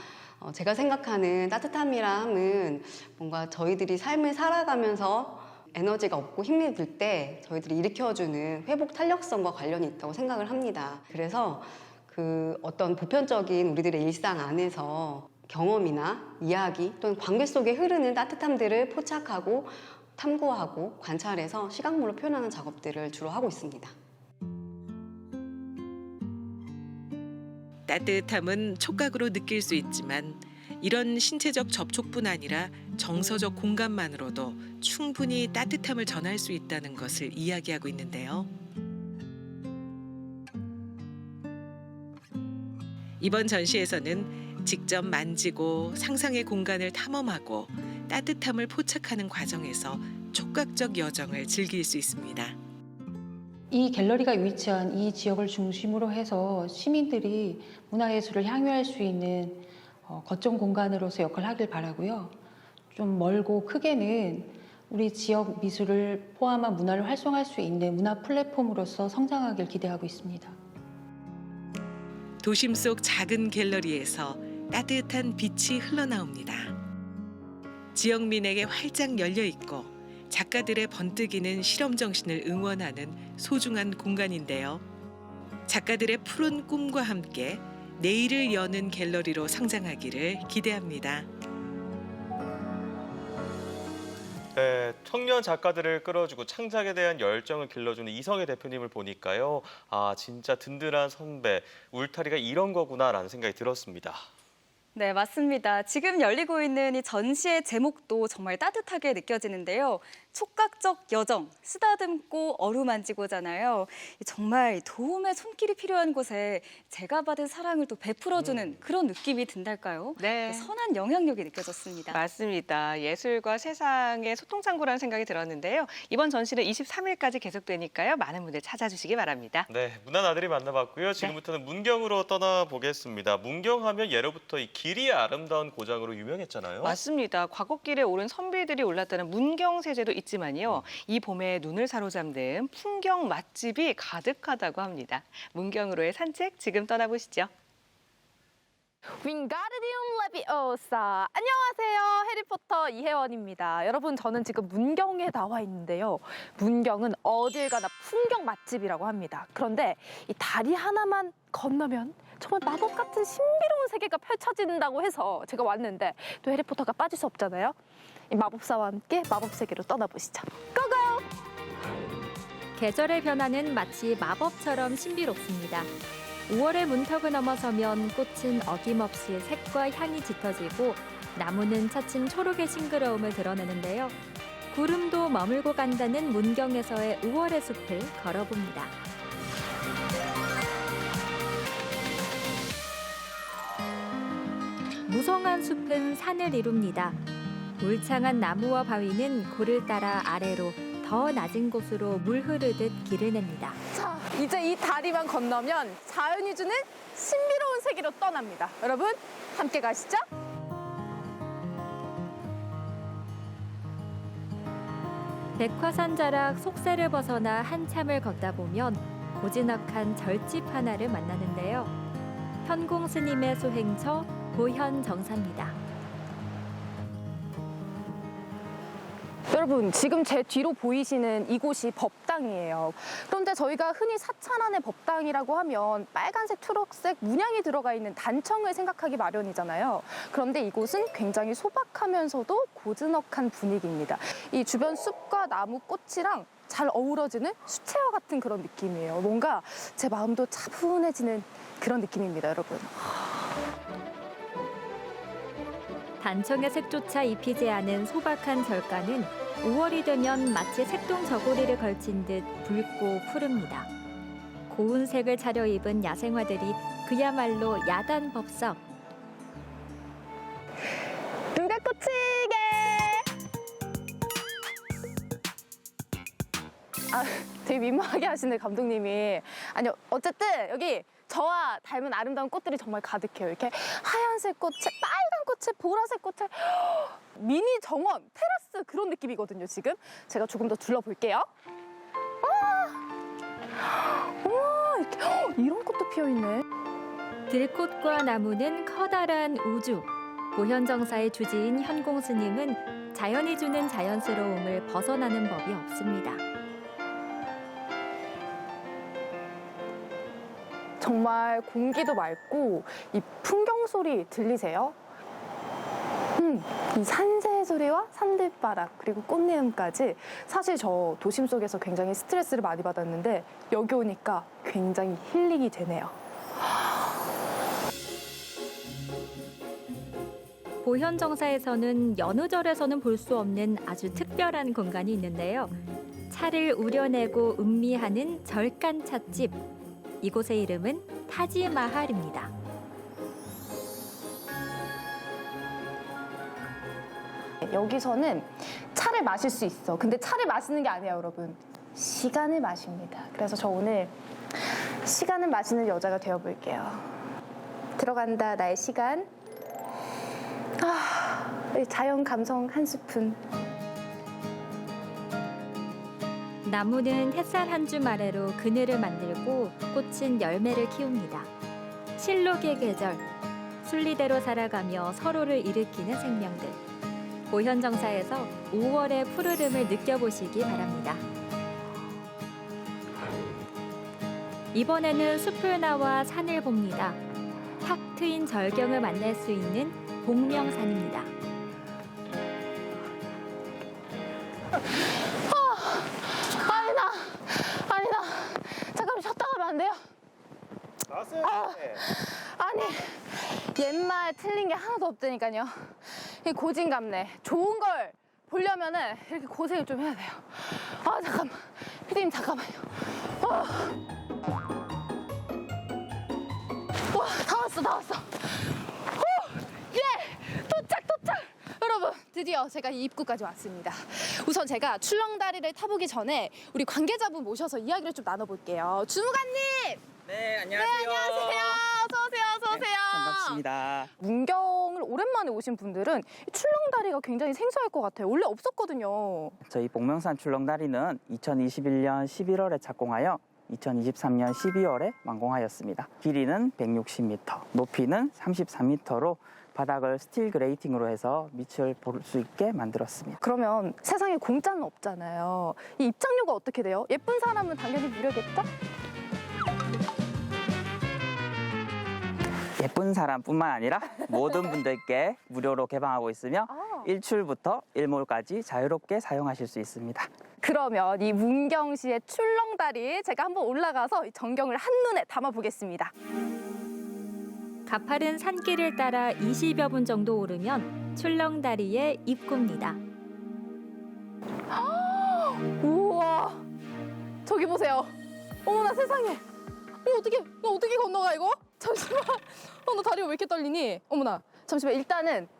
제가 생각하는 따뜻함이라 함은 뭔가 저희들이 삶을 살아가면서 에너지가 없고 힘이 들 때 저희들이 일으켜주는 회복 탄력성과 관련이 있다고 생각을 합니다. 그래서 그 어떤 보편적인 우리들의 일상 안에서 경험이나 이야기 또는 관계 속에 흐르는 따뜻함들을 포착하고 탐구하고 관찰해서 시각물로 표현하는 작업들을 주로 하고 있습니다. 따뜻함은 촉각으로 느낄 수 있지만 이런 신체적 접촉뿐 아니라 정서적 공간만으로도 충분히 따뜻함을 전할 수 있다는 것을 이야기하고 있는데요. 이번 전시에서는 직접 만지고 상상의 공간을 탐험하고 따뜻함을 포착하는 과정에서 촉각적 여정을 즐길 수 있습니다. 이 갤러리가 위치한 이 지역을 중심으로 해서 시민들이 문화예술을 향유할 수 있는 거점 공간으로서 역할을 하길 바라고요. 좀 멀고 크게는 우리 지역 미술을 포함한 문화를 활성화할 수 있는 문화 플랫폼으로서 성장하길 기대하고 있습니다. 도심 속 작은 갤러리에서 따뜻한 빛이 흘러나옵니다. 지역민에게 활짝 열려 있고 작가들의 번뜩이는 실험 정신을 응원하는 소중한 공간인데요. 작가들의 푸른 꿈과 함께 내일을 여는 갤러리로 성장하기를 기대합니다. 네, 청년 작가들을 끌어주고 창작에 대한 열정을 길러주는 이성애 대표님을 보니까요. 아, 진짜 든든한 선배, 울타리가 이런 거구나라는 생각이 들었습니다. 네, 맞습니다. 지금 열리고 있는 이 전시의 제목도 정말 따뜻하게 느껴지는데요. 촉각적 여정, 쓰다듬고 어루만지고잖아요. 정말 도움의 손길이 필요한 곳에 제가 받은 사랑을 또 베풀어주는 그런 느낌이 든달까요? 네. 선한 영향력이 느껴졌습니다. 맞습니다. 예술과 세상의 소통창구라는 생각이 들었는데요. 이번 전시는 23일까지 계속되니까요. 많은 분들 찾아주시기 바랍니다. 네, 문화 나들이 만나봤고요. 지금부터는 문경으로 떠나보겠습니다. 문경하면 예로부터 이 길이 아름다운 고장으로 유명했잖아요. 맞습니다. 과거길에 오른 선비들이 올랐다는 문경세제도 있지만요. 이 봄에 눈을 사로잡는 풍경 맛집이 가득하다고 합니다. 문경으로의 산책 지금 떠나보시죠. 윙가르디움 레비오사. 안녕하세요. 해리포터 이혜원입니다. 여러분, 저는 지금 문경에 나와 있는데요. 문경은 어딜 가나 풍경 맛집이라고 합니다. 그런데 이 다리 하나만 건너면 정말 마법 같은 신비로운 세계가 펼쳐진다고 해서 제가 왔는데 또 해리포터가 빠질 수 없잖아요. 이 마법사와 함께 마법 세계로 떠나보시죠. 고고! 계절의 변화는 마치 마법처럼 신비롭습니다. 5월의 문턱을 넘어서면 꽃은 어김없이 색과 향이 짙어지고 나무는 차츰 초록의 싱그러움을 드러내는데요. 구름도 머물고 간다는 문경에서의 5월의 숲을 걸어봅니다. 무성한 숲은 산을 이룹니다. 울창한 나무와 바위는 골을 따라 아래로 더 낮은 곳으로 물 흐르듯 길을 냅니다. 자, 이제 이 다리만 건너면 자연이 주는 신비로운 세계로 떠납니다. 여러분, 함께 가시죠. 백화산 자락 속세를 벗어나 한참을 걷다 보면 고즈넉한 절집 하나를 만나는데요. 현공 스님의 소행처 보현정사입니다. 여러분, 지금 제 뒤로 보이시는 이곳이 법당이에요. 그런데 저희가 흔히 사찰안의 법당이라고 하면 빨간색, 초록색 문양이 들어가 있는 단청을 생각하기 마련이잖아요. 그런데 이곳은 굉장히 소박하면서도 고즈넉한 분위기입니다. 이 주변 숲과 나무, 꽃이랑 잘 어우러지는 수채화 같은 그런 느낌이에요. 뭔가 제 마음도 차분해지는 그런 느낌입니다, 여러분. 단청의 색조차 입히지 않은 소박한 절간은 5월이 되면 마치 색동 저고리를 걸친 듯 붉고 푸릅니다. 고운 색을 차려입은 야생화들이 그야말로 야단법석. 누가 꽂히게! 아, 되게 민망하게 하시네, 감독님이. 아니요, 어쨌든 여기 저와 닮은 아름다운 꽃들이 정말 가득해요. 이렇게 하얀색 꽃에, 빨간 꽃에, 보라색 꽃에, 미니 정원, 테라스 그런 느낌이거든요, 지금. 제가 조금 더 둘러볼게요. 우와, 이렇게, 이런 꽃도 피어있네. 들꽃과 나무는 커다란 우주. 보현정사의 주지인 현공 스님은 자연이 주는 자연스러움을 벗어나는 법이 없습니다. 정말 공기도 맑고 이 풍경 소리 들리세요? 이 산새 소리와 산들바람 그리고 꽃내음까지 사실 저 도심 속에서 굉장히 스트레스를 많이 받았는데 여기 오니까 굉장히 힐링이 되네요. 보현정사에서는 여느 절에서는 볼 수 없는 아주 특별한 공간이 있는데요. 차를 우려내고 음미하는 절간 찻집. 이곳의 이름은 타지마할입니다. 여기서는 차를 마실 수 있어. 근데 차를 마시는 게 아니에요, 여러분. 시간을 마십니다. 그래서 저 오늘 시간을 마시는 여자가 되어볼게요. 들어간다, 나의 시간. 자연 감성 한 스푼. 나무는 햇살 한 줌 아래로 그늘을 만들고 꽃은 열매를 키웁니다. 실록의 계절, 순리대로 살아가며 서로를 일으키는 생명들. 보현정사에서 5월의 푸르름을 느껴보시기 바랍니다. 이번에는 숲을 나와 산을 봅니다. 탁 트인 절경을 만날 수 있는 복명산입니다. 아니다. 잠깐만 쉬었다 가면 안 돼요? 나왔어요. 아니 옛말 틀린 게 하나도 없다니까요. 이 고진감래. 좋은 걸 보려면은 이렇게 고생을 좀 해야 돼요. 아 잠깐만. 피디님 잠깐만요. 와, 다 왔어. 예! 도착! 여러분, 드디어 제가 이 입구까지 왔습니다. 우선 제가 출렁다리를 타보기 전에 우리 관계자분 모셔서 이야기를 좀 나눠볼게요. 주무관님! 네, 안녕하세요. 네, 안녕하세요. 어서 오세요. 반갑습니다. 문경을 오랜만에 오신 분들은 이 출렁다리가 굉장히 생소할 것 같아요. 원래 없었거든요. 저희 복명산 출렁다리는 2021년 11월에 착공하여 2023년 12월에 완공하였습니다. 길이는 160m, 높이는 33m로 바닥을 스틸 그레이팅으로 해서 밑을 볼 수 있게 만들었습니다. 그러면 세상에 공짜는 없잖아요. 이 입장료가 어떻게 돼요? 예쁜 사람은 당연히 무료겠죠? 예쁜 사람뿐만 아니라 모든 분들께 무료로 개방하고 있으며 일출부터 일몰까지 자유롭게 사용하실 수 있습니다. 그러면 이 문경시의 출렁다리 제가 한번 올라가서 이 전경을 한눈에 담아보겠습니다. 가파른 산길을 따라 20여 분 정도 오르면 출렁다리의 입구입니다. 우와, 저기 보세요. 어머나 세상에. 어떻게 건너가 이거? 잠시만. 나 다리가 왜 이렇게 떨리니? 어머나. 잠시만.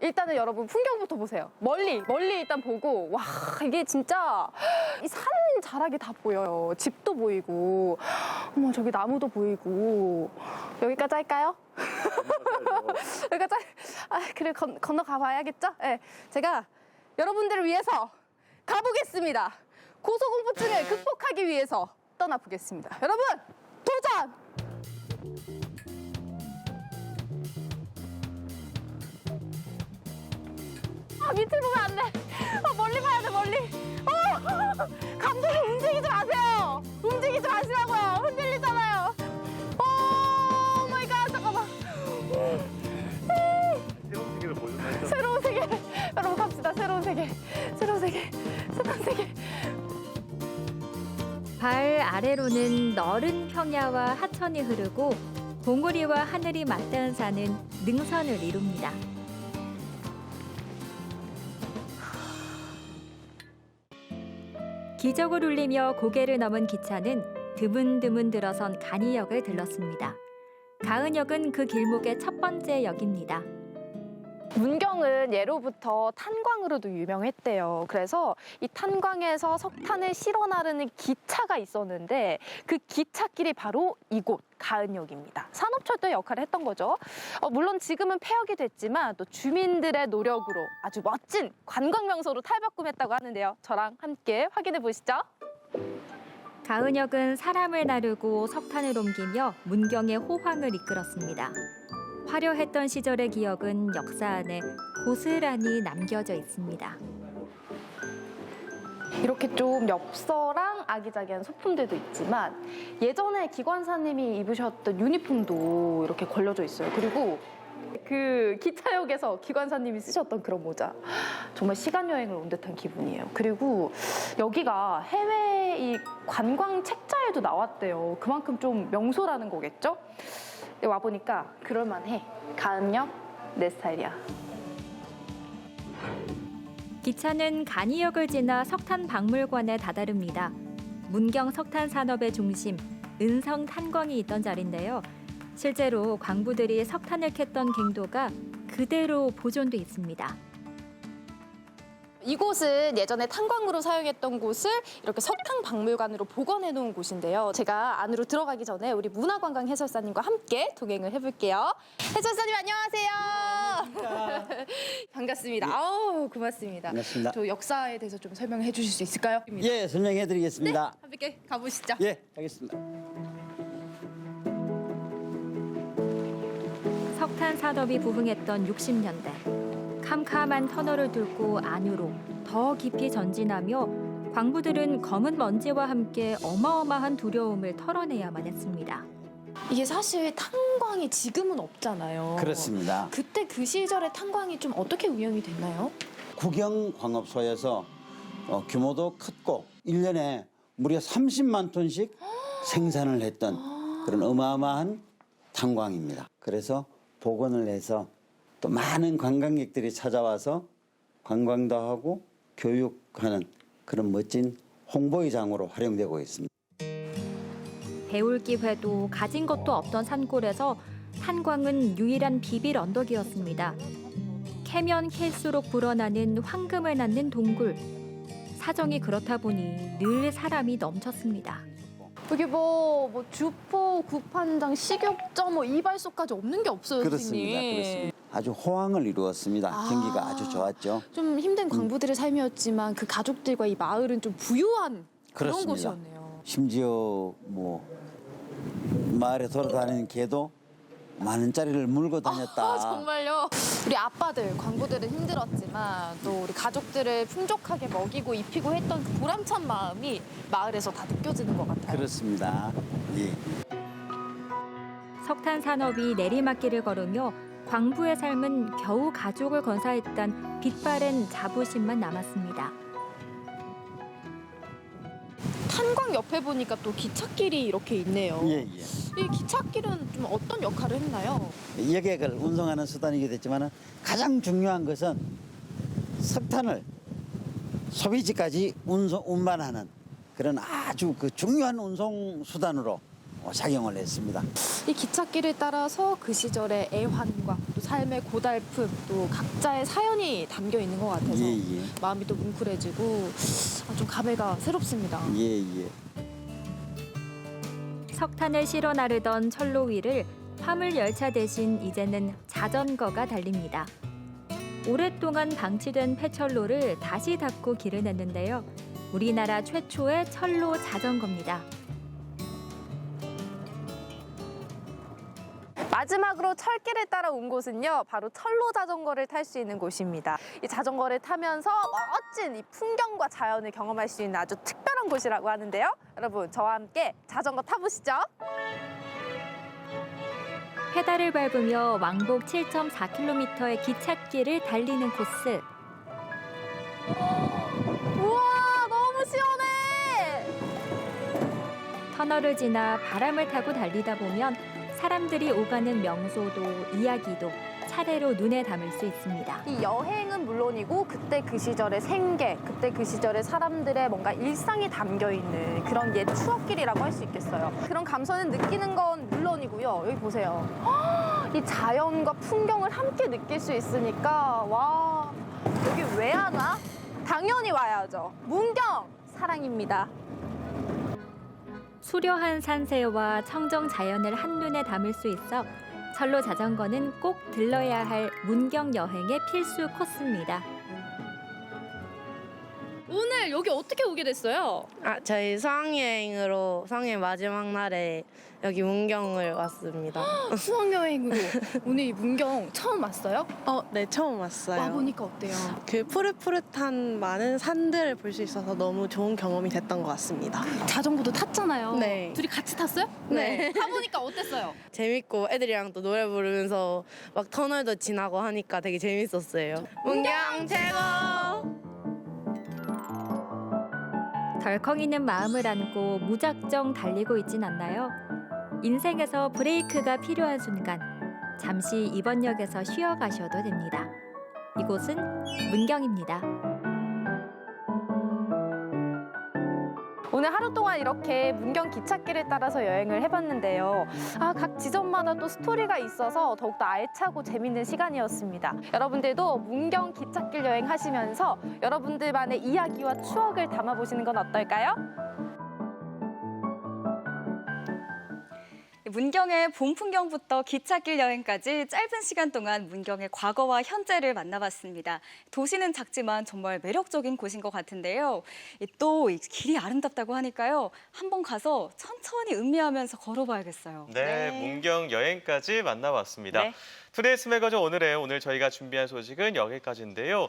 일단은 여러분 풍경부터 보세요. 멀리 일단 보고 와 이게 진짜 이 산 자락이 다 보여요. 집도 보이고 어머 저기 나무도 보이고 여기까지 할까요? 여기까지 그래 건너가 봐야겠죠? 네, 제가 여러분들을 위해서 가보겠습니다. 고소공포증을 극복하기 위해서 떠나보겠습니다. 여러분 도전! 밑을 보면 안 돼. 멀리 봐야 돼, 멀리. 감독님 움직이지 마세요. 움직이지 마시라고요. 흔들리잖아요. 오 마이 갓, 잠깐만. 새로운 세계를 보여준다. 새로운 세계. 여러분 갑시다. 새로운 세계. 발 아래로는 너른 평야와 하천이 흐르고 봉우리와 하늘이 맞닿은 산은 능선을 이룹니다. 기적을 울리며 고개를 넘은 기차는 드문드문 들어선 간이역을 들렀습니다. 가은역은 그 길목의 첫 번째 역입니다. 문경은 예로부터 탄광으로도 유명했대요. 그래서 이 탄광에서 석탄을 실어 나르는 기차가 있었는데 그 기찻길이 바로 이곳 가은역입니다. 산업철도의 역할을 했던 거죠. 물론 지금은 폐역이 됐지만 또 주민들의 노력으로 아주 멋진 관광명소로 탈바꿈했다고 하는데요. 저랑 함께 확인해 보시죠. 가은역은 사람을 나르고 석탄을 옮기며 문경의 호황을 이끌었습니다. 화려했던 시절의 기억은 역사 안에 고스란히 남겨져 있습니다. 이렇게 좀 엽서랑 아기자기한 소품들도 있지만 예전에 기관사님이 입으셨던 유니폼도 이렇게 걸려져 있어요. 그리고 그 기차역에서 기관사님이 쓰셨던 그런 모자. 정말 시간여행을 온 듯한 기분이에요. 그리고 여기가 해외 이 관광 책자에도 나왔대요. 그만큼 좀 명소라는 거겠죠? 와보니까 그럴만해. 가은역 내 스타일이야. 기차는 간이역을 지나 석탄박물관에 다다릅니다. 문경 석탄 산업의 중심, 은성 탄광이 있던 자리인데요. 실제로 광부들이 석탄을 캤던 갱도가 그대로 보존돼 있습니다. 이곳은 예전에 탄광으로 사용했던 곳을 이렇게 석탄박물관으로 복원해 놓은 곳인데요. 제가 안으로 들어가기 전에 우리 문화관광 해설사님과 함께 동행을 해볼게요. 해설사님 안녕하세요. 반갑습니다. 아우 고맙습니다. 반갑습니다. 저 역사에 대해서 좀 설명해 주실 수 있을까요? 예, 설명해 드리겠습니다. 네, 함께 가보시죠. 예, 가겠습니다. 석탄 산업이 부흥했던 60년대. 캄캄한 터널을 뚫고 안으로 더 깊이 전진하며 광부들은 검은 먼지와 함께 어마어마한 두려움을 털어내야만 했습니다. 이게 사실 탄광이 지금은 없잖아요. 그렇습니다. 그때 그 시절에 탄광이 좀 어떻게 운영이 됐나요? 국영광업소에서 규모도 컸고 1년에 무려 30만 톤씩 생산을 했던 그런 어마어마한 탄광입니다. 그래서 복원을 해서 또 많은 관광객들이 찾아와서 관광도 하고 교육하는 그런 멋진 홍보의장으로 활용되고 있습니다. 배울 기회도 가진 것도 없던 산골에서 탄광은 유일한 비빌 언덕이었습니다. 캐면 캘수록 불어나는 황금을 낳는 동굴. 사정이 그렇다 보니 늘 사람이 넘쳤습니다. 여기 뭐 주포, 구판장, 식욕점, 이발소까지 없는 게 없어요, 그렇습니다. 선생님. 그렇습니다. 아주 호황을 이루었습니다. 경기가 아주 좋았죠. 좀 힘든 광부들의 삶이었지만 그 가족들과 이 마을은 좀 부유한 그런 그렇습니다. 곳이었네요. 심지어 마을에 돌아다니는 개도 10,000원짜리를 물고 다녔다. 정말요? 우리 아빠들, 광부들은 힘들었지만 또 우리 가족들을 풍족하게 먹이고 입히고 했던 그 보람찬 마음이 마을에서 다 느껴지는 것 같아요. 그렇습니다. 예. 석탄 산업이 내리막길을 걸으며 광부의 삶은 겨우 가족을 건사했던 빛바랜 자부심만 남았습니다. 탄광 옆에 보니까 또 기찻길이 이렇게 있네요. 예, 예. 이 기찻길은 좀 어떤 역할을 했나요? 여객을 운송하는 수단이기도 했지만 가장 중요한 것은 석탄을 소비지까지 운반하는 그런 아주 중요한 운송 수단으로 작용을 했습니다. 이 기찻길을 따라서 그 시절의 애환과 또 삶의 고달픔 또 각자의 사연이 담겨 있는 것 같아서 예, 예. 마음이 또 뭉클해지고 좀 감회가 새롭습니다. 예, 예. 석탄을 실어 나르던 철로 위를 화물 열차 대신 이제는 자전거가 달립니다. 오랫동안 방치된 폐철로를 다시 닦고 길을 냈는데요. 우리나라 최초의 철로 자전거입니다. 마지막으로 철길을 따라 온 곳은요, 바로 철로 자전거를 탈 수 있는 곳입니다. 이 자전거를 타면서 멋진 이 풍경과 자연을 경험할 수 있는 아주 특별한 곳이라고 하는데요. 여러분, 저와 함께 자전거 타보시죠. 페달을 밟으며 왕복 7.4km의 기찻길을 달리는 코스. 우와, 너무 시원해! 터널을 지나 바람을 타고 달리다 보면 사람들이 오가는 명소도 이야기도 차례로 눈에 담을 수 있습니다. 이 여행은 물론이고 그때 그 시절의 생계, 그때 그 시절의 사람들의 뭔가 일상이 담겨있는 그런 옛 추억길이라고 할 수 있겠어요. 그런 감성을 느끼는 건 물론이고요. 여기 보세요. 이 자연과 풍경을 함께 느낄 수 있으니까 와, 여기 왜 하나? 당연히 와야죠. 문경 사랑입니다. 수려한 산세와 청정 자연을 한눈에 담을 수 있어 철로 자전거는 꼭 들러야 할 문경 여행의 필수 코스입니다. 오늘 여기 어떻게 오게 됐어요? 저희 수학여행으로 수학여행 마지막 날에 여기 문경을 왔습니다. 수학여행으로 오늘 이 문경 처음 왔어요? 네, 처음 왔어요. 와보니까 어때요? 그 푸릇푸릇한 많은 산들을 볼 수 있어서 너무 좋은 경험이 됐던 것 같습니다. 자전거도 탔잖아요. 네. 둘이 같이 탔어요? 네. 타보니까 어땠어요? 재밌고 애들이랑 또 노래 부르면서 막 터널도 지나고 하니까 되게 재밌었어요. 문경 최고! 덜컹이는 마음을 안고 무작정 달리고 있진 않나요? 인생에서 브레이크가 필요한 순간 잠시 이번 역에서 쉬어가셔도 됩니다. 이곳은 문경입니다. 오늘 하루 동안 이렇게 문경 기찻길을 따라서 여행을 해봤는데요. 각 지점마다 또 스토리가 있어서 더욱더 알차고 재밌는 시간이었습니다. 여러분들도 문경 기찻길 여행 하시면서 여러분들만의 이야기와 추억을 담아보시는 건 어떨까요? 문경의 봄 풍경부터 기찻길 여행까지 짧은 시간 동안 문경의 과거와 현재를 만나봤습니다. 도시는 작지만 정말 매력적인 곳인 것 같은데요. 또 이 길이 아름답다고 하니까요. 한번 가서 천천히 음미하면서 걸어봐야겠어요. 네, 문경 여행까지 만나봤습니다. 네. 투데이스 매거진 오늘 저희가 준비한 소식은 여기까지인데요.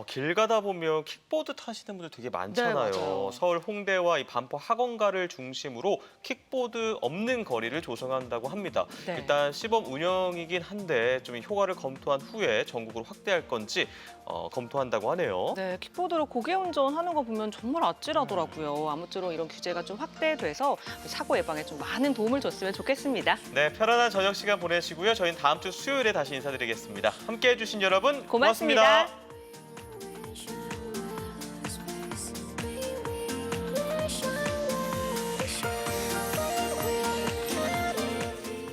길 가다 보면 킥보드 타시는 분들 되게 많잖아요. 네, 맞아요. 서울 홍대와 이 반포 학원가를 중심으로 킥보드 없는 거리를 조성 예정한다고 합니다. 네. 일단 시범 운영이긴 한데 좀 효과를 검토한 후에 전국으로 확대할 건지 검토한다고 하네요. 네, 킥보드로 고개 운전하는 거 보면 정말 아찔하더라고요. 아무쪼록 이런 규제가 좀 확대돼서 사고 예방에 좀 많은 도움을 줬으면 좋겠습니다. 네, 편안한 저녁 시간 보내시고요. 저희는 다음 주 수요일에 다시 인사드리겠습니다. 함께해 주신 여러분 고맙습니다. 고맙습니다.